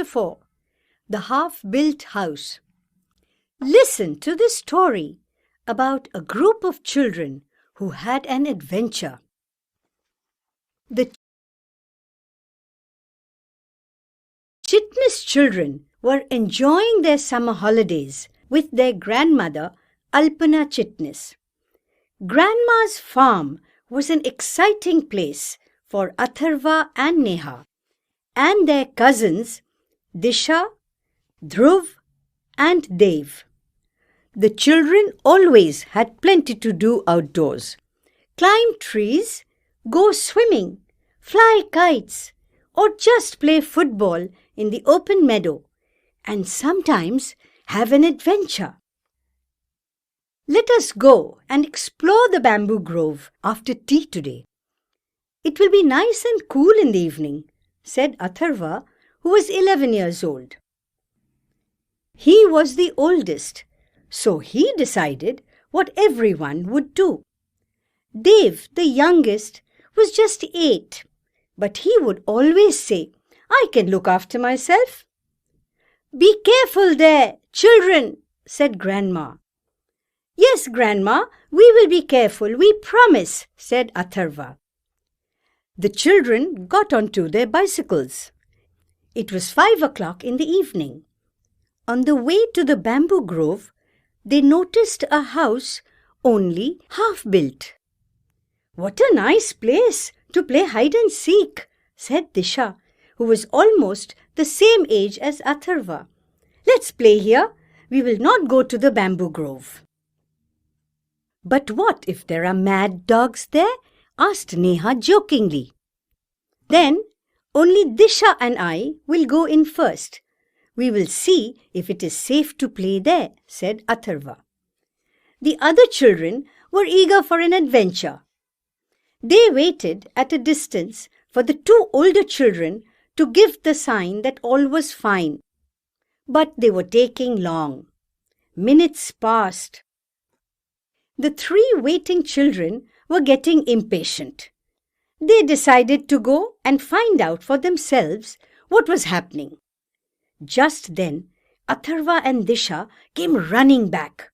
4. The Half-Built House. Listen to this story about a group of children who had an adventure. The Chitnis children were enjoying their summer holidays with their grandmother, Alpana Chitnis. Grandma's farm was an exciting place for Atharva and Neha and their cousins Disha, Dhruv and Dev. The children always had plenty to do outdoors. Climb trees, go swimming, fly kites, or just play football in the open meadow, and sometimes have an adventure. Let us go and explore the bamboo grove after tea today. It will be nice and cool in the evening, said Atharva, who was 11 years old. He was the oldest, so he decided what everyone would do. Dev, the youngest, was just 8, but he would always say, "I can look after myself." "Be careful there, children," said Grandma. "Yes, Grandma, we will be careful, we promise," said Atharva. The children got onto their bicycles. It was 5 o'clock in the evening. On the way to the bamboo grove, they noticed a house only half built. "What a nice place to play hide and seek," said Disha, who was almost the same age as Atharva. "Let's play here. We will not go to the bamboo grove." "But what if there are mad dogs there?" asked Neha jokingly. "Then only Disha and I will go in first. We will see if it is safe to play there," said Atharva. The other children were eager for an adventure. They waited at a distance for the 2 older children to give the sign that all was fine. But they were taking long. Minutes passed. The 3 waiting children were getting impatient. They decided to go and find out for themselves what was happening. Just then, Atharva and Disha came running back.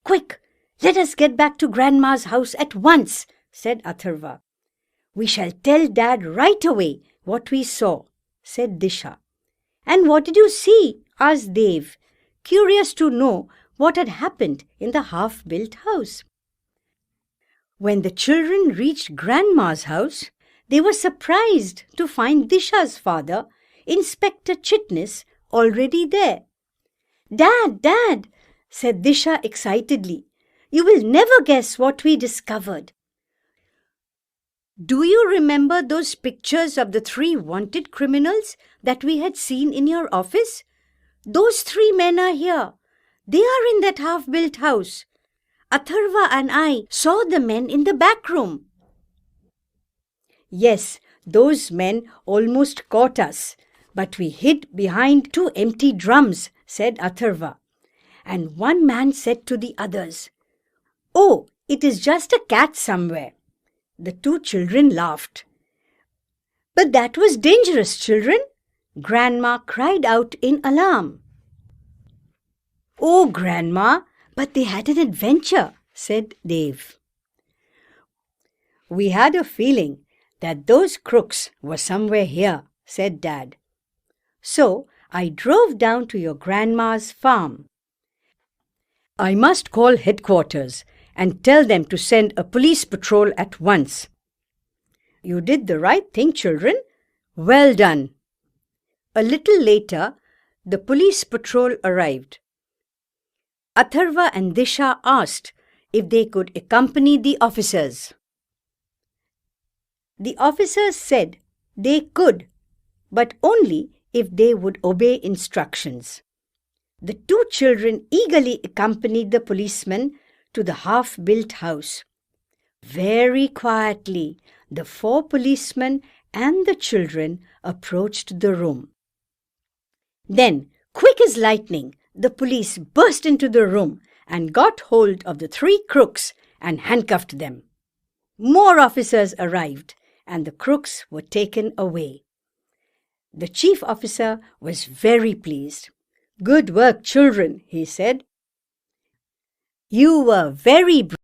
"Quick, let us get back to Grandma's house at once," said Atharva. "We shall tell Dad right away what we saw," said Disha. "And what did you see?" asked Dev, curious to know what had happened in the half-built house. When the children reached Grandma's house, they were surprised to find Disha's father, Inspector Chitnis, already there. "Dad, Dad," said Disha excitedly, "you will never guess what we discovered. Do you remember those pictures of the 3 wanted criminals that we had seen in your office? Those 3 men are here. They are in that half-built house. Atharva and I saw the men in the back room." "Yes, those men almost caught us, but we hid behind 2 empty drums," said Atharva. And one man said to the others, "Oh, it is just a cat somewhere." The 2 children laughed. "But that was dangerous, children," Grandma cried out in alarm. "Oh, Grandma, but they had an adventure," said Dev. "We had a feeling that those crooks were somewhere here," said Dad. "So I drove down to your grandma's farm. I must call headquarters and tell them to send a police patrol at once." "You did the right thing, children. Well done." A little later, the police patrol arrived. Atharva and Disha asked if they could accompany the officers. The officers said they could, but only if they would obey instructions. The 2 children eagerly accompanied the policemen to the half-built house. Very quietly, the 4 policemen and the children approached the room. Then, quick as lightning, the police burst into the room and got hold of the 3 crooks and handcuffed them. More officers arrived, and the crooks were taken away. The chief officer was very pleased. "Good work, children," he said. "You were very brave